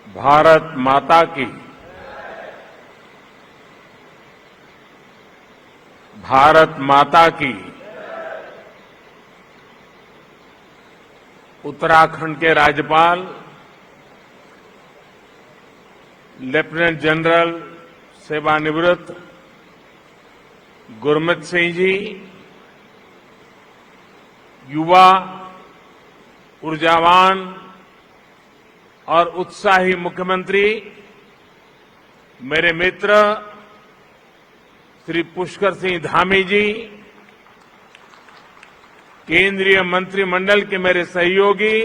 भारत माता की। भारत माता की। उत्तराखंड के राज्यपाल लेफ्टिनेंट जनरल सेवानिवृत्त गुरमीत सिंह जी, युवा, ऊर्जावान और उत्साही मुख्यमंत्री मेरे मित्र श्री पुष्कर सिंह धामी जी, केंद्रीय मंत्रिमंडल के मेरे सहयोगी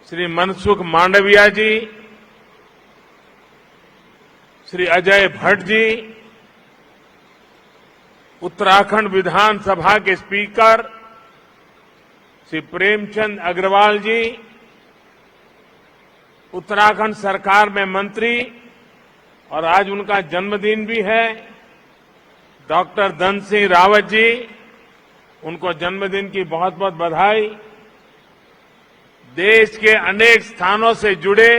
श्री मनसुख मांडविया जी, श्री अजय भट्ट जी, उत्तराखंड विधानसभा के स्पीकर श्री प्रेमचंद अग्रवाल जी, उत्तराखंड सरकार में मंत्री और आज उनका जन्मदिन भी है डॉक्टर धन सिंह रावत जी, उनको जन्मदिन की बहुत बहुत बधाई। देश के अनेक स्थानों से जुड़े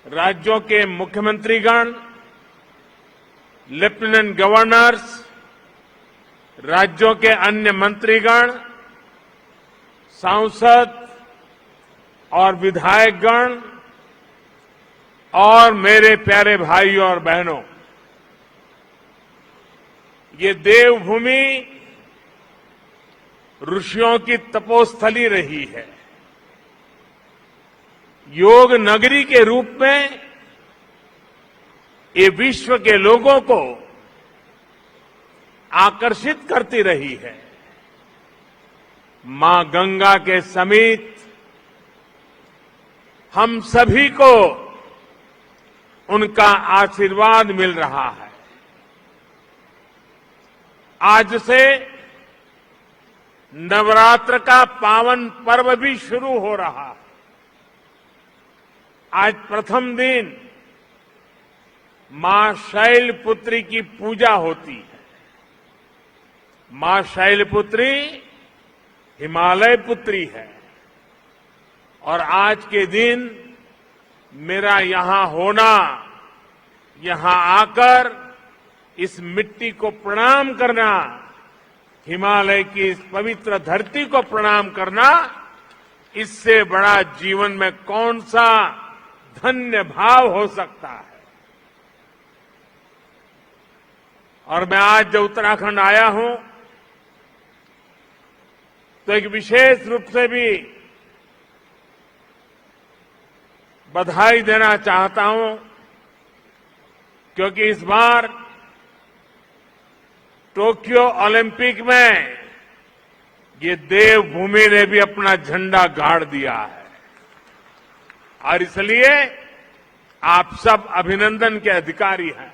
राज्यों के मुख्यमंत्रीगण, लेफ्टिनेंट गवर्नर्स, राज्यों के अन्य मंत्रीगण, सांसद और विधायकगण और मेरे प्यारे भाइयों और बहनों, ये देवभूमि ऋषियों की तपोस्थली रही है। योग नगरी के रूप में ये विश्व के लोगों को आकर्षित करती रही है। मां गंगा के समीप हम सभी को उनका आशीर्वाद मिल रहा है। आज से नवरात्र का पावन पर्व भी शुरू हो रहा है। आज प्रथम दिन मां शैलपुत्री की पूजा होती है। मां शैलपुत्री हिमालय पुत्री है और आज के दिन मेरा यहां होना, यहां आकर इस मिट्टी को प्रणाम करना, हिमालय की इस पवित्र धरती को प्रणाम करना, इससे बड़ा जीवन में कौन सा धन्य भाव हो सकता है। और मैं आज जब उत्तराखंड आया हूं तो एक विशेष रूप से भी बधाई देना चाहता हूं, क्योंकि इस बार टोक्यो ओलंपिक में ये देवभूमि ने भी अपना झंडा गाड़ दिया है और इसलिए आप सब अभिनंदन के अधिकारी हैं।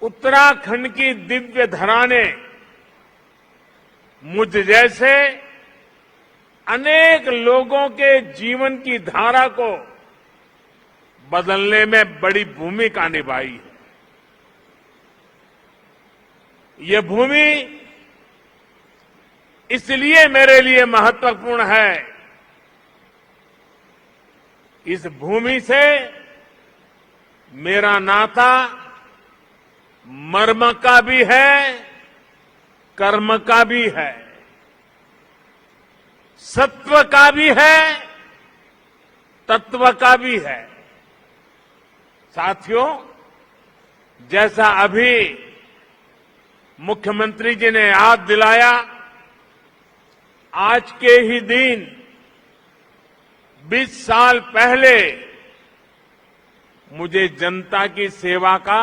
उत्तराखंड की दिव्य धरा ने मुझ जैसे अनेक लोगों के जीवन की धारा को बदलने में बड़ी भूमिका निभाई है। ये भूमि इसलिए मेरे लिए महत्वपूर्ण है, इस भूमि से मेरा नाता मर्म का भी है, कर्म का भी है, सत्व का भी है, तत्व का भी है। साथियों, जैसा अभी मुख्यमंत्री जी ने याद दिलाया, आज के ही दिन 20 साल पहले मुझे जनता की सेवा का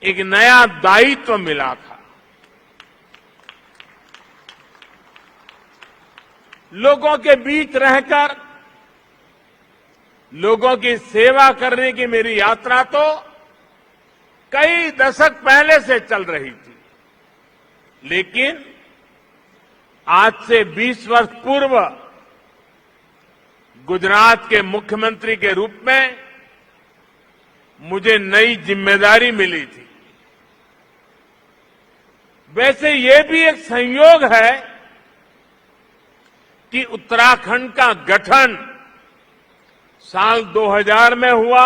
एक नया दायित्व मिला था। लोगों के बीच रहकर लोगों की सेवा करने की मेरी यात्रा तो कई दशक पहले से चल रही थी, लेकिन आज से 20 वर्ष पूर्व गुजरात के मुख्यमंत्री के रूप में मुझे नई जिम्मेदारी मिली थी। वैसे ये भी एक संयोग है कि उत्तराखंड का गठन साल 2000 में हुआ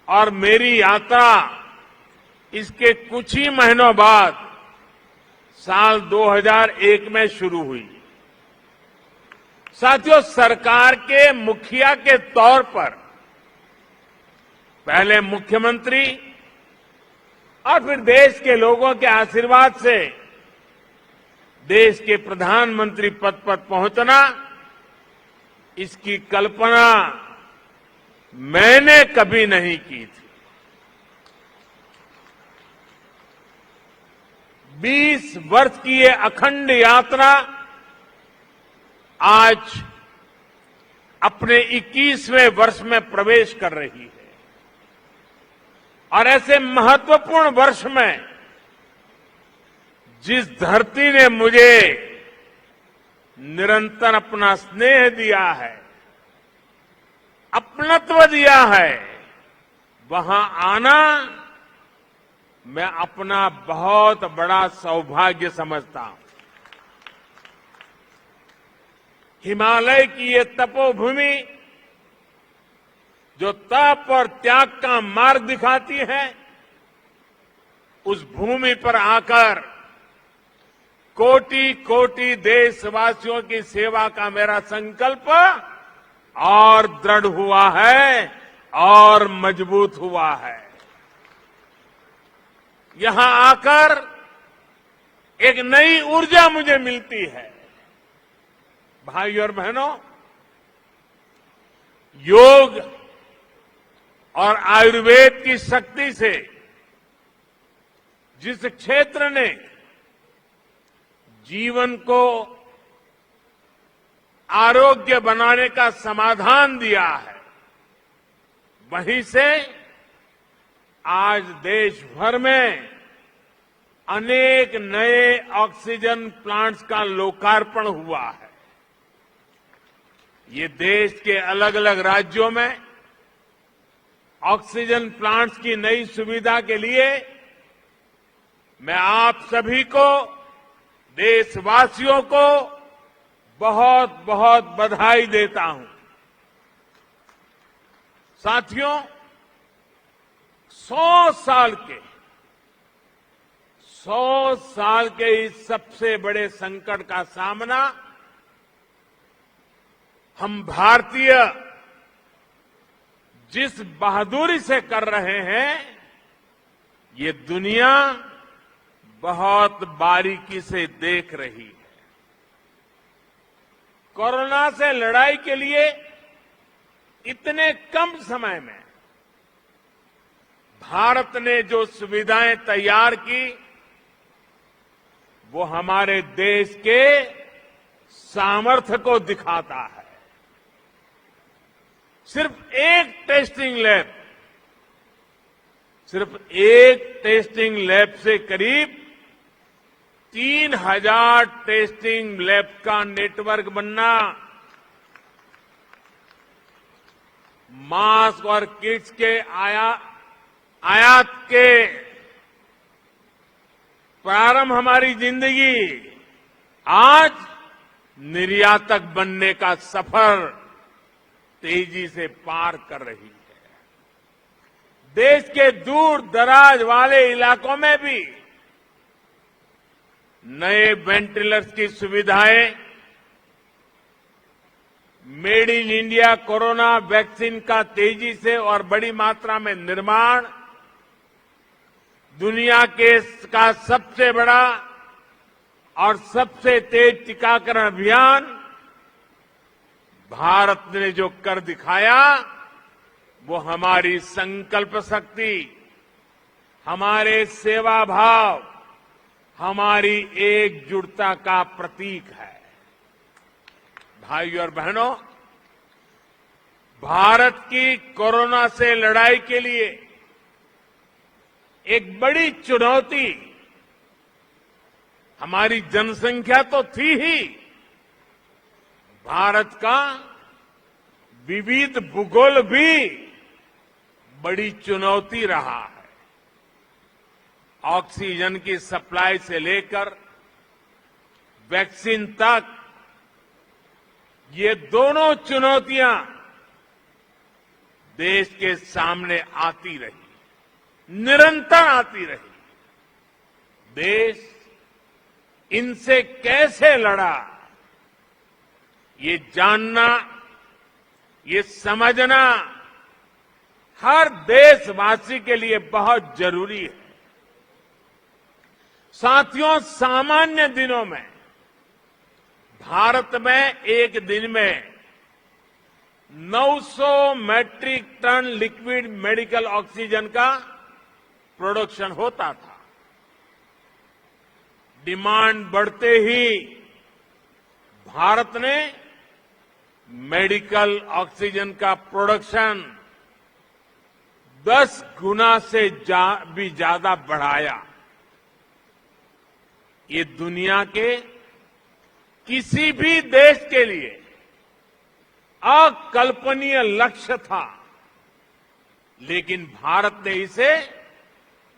और मेरी यात्रा इसके कुछ ही महीनों बाद साल 2001 में शुरू हुई। साथियों, सरकार के मुखिया के तौर पर पहले मुख्यमंत्री और फिर देश के लोगों के आशीर्वाद से देश के प्रधानमंत्री पद पर पहुंचना, इसकी कल्पना मैंने कभी नहीं की थी। 20 वर्ष की ये अखंड यात्रा आज अपने 21वें वर्ष में प्रवेश कर रही है और ऐसे महत्वपूर्ण वर्ष में जिस धरती ने मुझे निरंतर अपना स्नेह दिया है, अपनत्व दिया है, वहां आना मैं अपना बहुत बड़ा सौभाग्य समझता हूं। हिमालय की ये तपोभूमि जो तप और त्याग का मार्ग दिखाती है, उस भूमि पर आकर कोटि कोटि देशवासियों की सेवा का मेरा संकल्प और दृढ़ हुआ है और मजबूत हुआ है। यहां आकर एक नई ऊर्जा मुझे मिलती है। भाइयों और बहनों, योग और आयुर्वेद की शक्ति से जिस क्षेत्र ने जीवन को आरोग्य बनाने का समाधान दिया है, वहीं से आज देश भर में अनेक नए ऑक्सीजन प्लांट्स का लोकार्पण हुआ है। ये देश के अलग अलग राज्यों में ऑक्सीजन प्लांट्स की नई सुविधा के लिए मैं आप सभी को, देशवासियों को बहुत बहुत बधाई देता हूं। साथियों, 100 साल के इस सबसे बड़े संकट का सामना हम भारतीय जिस बहादुरी से कर रहे हैं, ये दुनिया बहुत बारीकी से देख रही है। कोरोना से लड़ाई के लिए इतने कम समय में भारत ने जो सुविधाएं तैयार की, वो हमारे देश के सामर्थ्य को दिखाता है। सिर्फ एक टेस्टिंग लैब से करीब 3000 टेस्टिंग लैब का नेटवर्क बनना, मास्क और किट्स के आयात के प्रारंभ हमारी जिंदगी आज निर्यातक बनने का सफर तेजी से पार कर रही है। देश के दूर दराज वाले इलाकों में भी नए वेंटिलेटर्स की सुविधाएं, made in India corona vaccine का तेजी से और बड़ी मात्रा में निर्माण, दुनिया का सबसे बड़ा और सबसे तेज टीकाकरण अभियान भारत ने जो कर दिखाया, वो हमारी संकल्प शक्ति, हमारे सेवा भाव, हमारी एकजुटता का प्रतीक है। भाइयों और बहनों, भारत की कोरोना से लड़ाई के लिए एक बड़ी चुनौती हमारी जनसंख्या तो थी ही, भारत का विविध भूगोल भी बड़ी चुनौती रहा है। ऑक्सीजन की सप्लाई से लेकर वैक्सीन तक ये दोनों चुनौतियां देश के सामने आती रही, निरंतर आती रही। देश इनसे कैसे लड़ा, ये जानना, ये समझना हर देशवासी के लिए बहुत जरूरी है। साथियों, सामान्य दिनों में भारत में एक दिन में 900 metric ton liquid medical oxygen का प्रोडक्शन होता था। डिमांड बढ़ते ही भारत ने मेडिकल ऑक्सीजन का प्रोडक्शन 10 गुना से भी ज्यादा बढ़ाया। ये दुनिया के किसी भी देश के लिए अकल्पनीय लक्ष्य था, लेकिन भारत ने इसे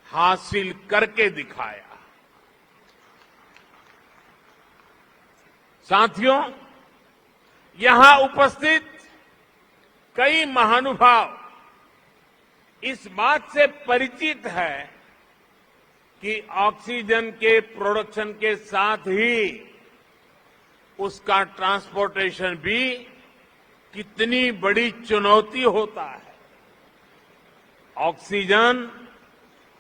हासिल करके दिखाया। साथियों, यहां उपस्थित कई महानुभाव इस बात से परिचित है कि ऑक्सीजन के प्रोडक्शन के साथ ही उसका ट्रांसपोर्टेशन भी कितनी बड़ी चुनौती होता है। ऑक्सीजन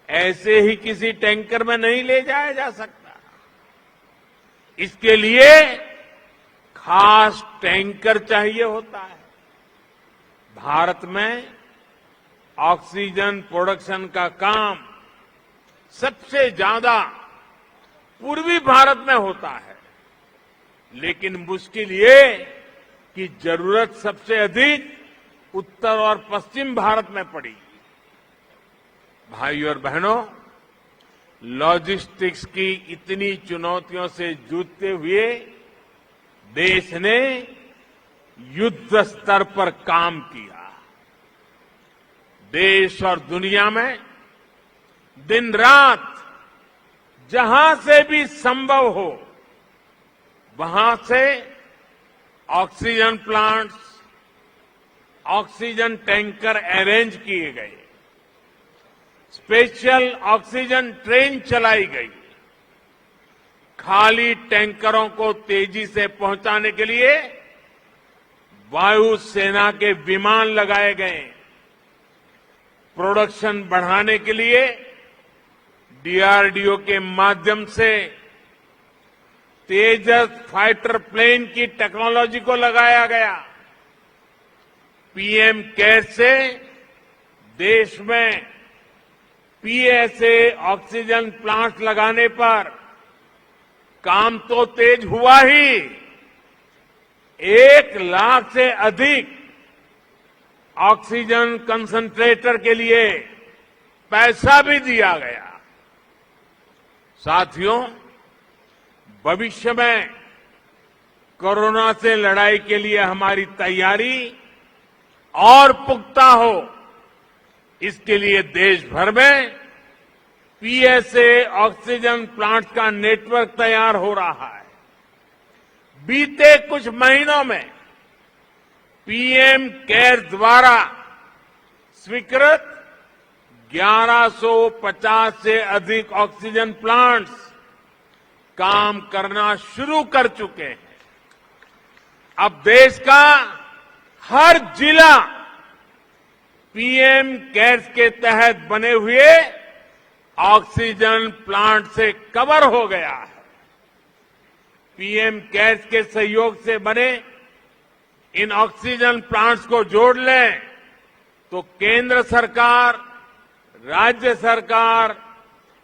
ऐसे ही किसी टैंकर में नहीं ले जाया जा सकता। इसके लिए खास टैंकर चाहिए होता है। भारत में ऑक्सीजन प्रोडक्शन का काम सबसे ज्यादा पूर्वी भारत में होता है, लेकिन मुश्किल ये कि जरूरत सबसे अधिक उत्तर और पश्चिम भारत में पड़ी। भाइयों और बहनों, लॉजिस्टिक्स की इतनी चुनौतियों से जूझते हुए देश ने युद्ध स्तर पर काम किया। देश और दुनिया में दिन रात जहां से भी संभव हो वहां से oxygen plants, oxygen tanker arrange किए गए, स्पेशल ऑक्सीजन ट्रेन चलाई गई, खाली टैंकरों को तेजी से पहुंचाने के लिए वायुसेना के विमान लगाए गए, प्रोडक्शन बढ़ाने के लिए डीआरडीओ के माध्यम से तेजस फाइटर प्लेन की टेक्नोलॉजी को लगाया गया। पीएम केयर्स से देश में पीएसए ऑक्सीजन प्लांट लगाने पर काम तो तेज हुआ ही, 1 लाख से अधिक ऑक्सीजन कंसंट्रेटर के लिए पैसा भी दिया गया। साथियों, भविष्य में कोरोना से लड़ाई के लिए हमारी तैयारी और पुख्ता हो, इसके लिए देश भर में पीएसए ऑक्सीजन प्लांट का नेटवर्क तैयार हो रहा है। बीते कुछ महीनों में पीएम केयर्स द्वारा स्वीकृत 1150 से अधिक ऑक्सीजन प्लांट्स काम करना शुरू कर चुके हैं। अब देश का हर जिला पीएम केयर्स के तहत बने हुए ऑक्सीजन प्लांट से कवर हो गया है। पीएम केयर्स के सहयोग से बने इन ऑक्सीजन प्लांट्स को जोड़ लें तो केंद्र सरकार, राज्य सरकार,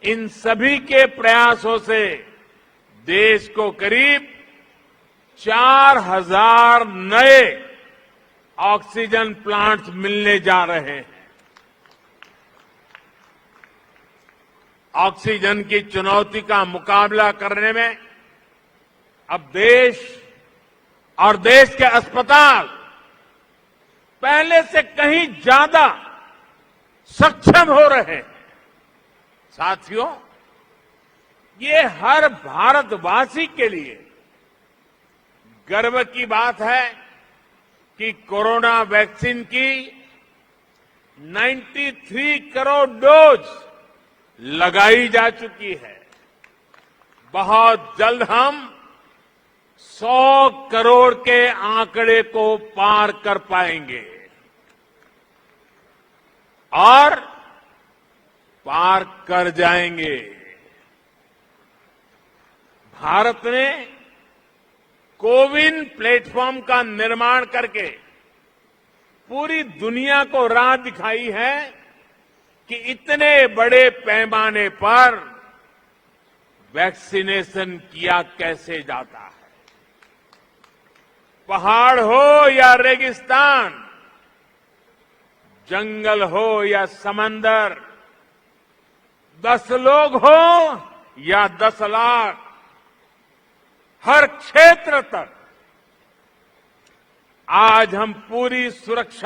इन सभी के प्रयासों से देश को करीब 4000 नए ऑक्सीजन प्लांट्स मिलने जा रहे हैं। ऑक्सीजन की चुनौती का मुकाबला करने में अब देश और देश के अस्पताल पहले से कहीं ज्यादा सक्षम हो रहे हैं। साथियों, ये हर भारतवासी के लिए गर्व की बात है कि कोरोना वैक्सीन की 93 करोड़ डोज लगाई जा चुकी है। बहुत जल्द हम 100 करोड़ के आंकड़े को पार कर पाएंगे और पार कर जाएंगे। भारत ने कोविन प्लेटफॉर्म का निर्माण करके पूरी दुनिया को राह दिखाई है कि इतने बड़े पैमाने पर वैक्सीनेशन किया कैसे जाता है। पहाड़ हो या रेगिस्तान, जंगल हो या समंदर, 10 लोग हो या 10 लाख, हर क्षेत्र तक आज हम पूरी सुरक्षा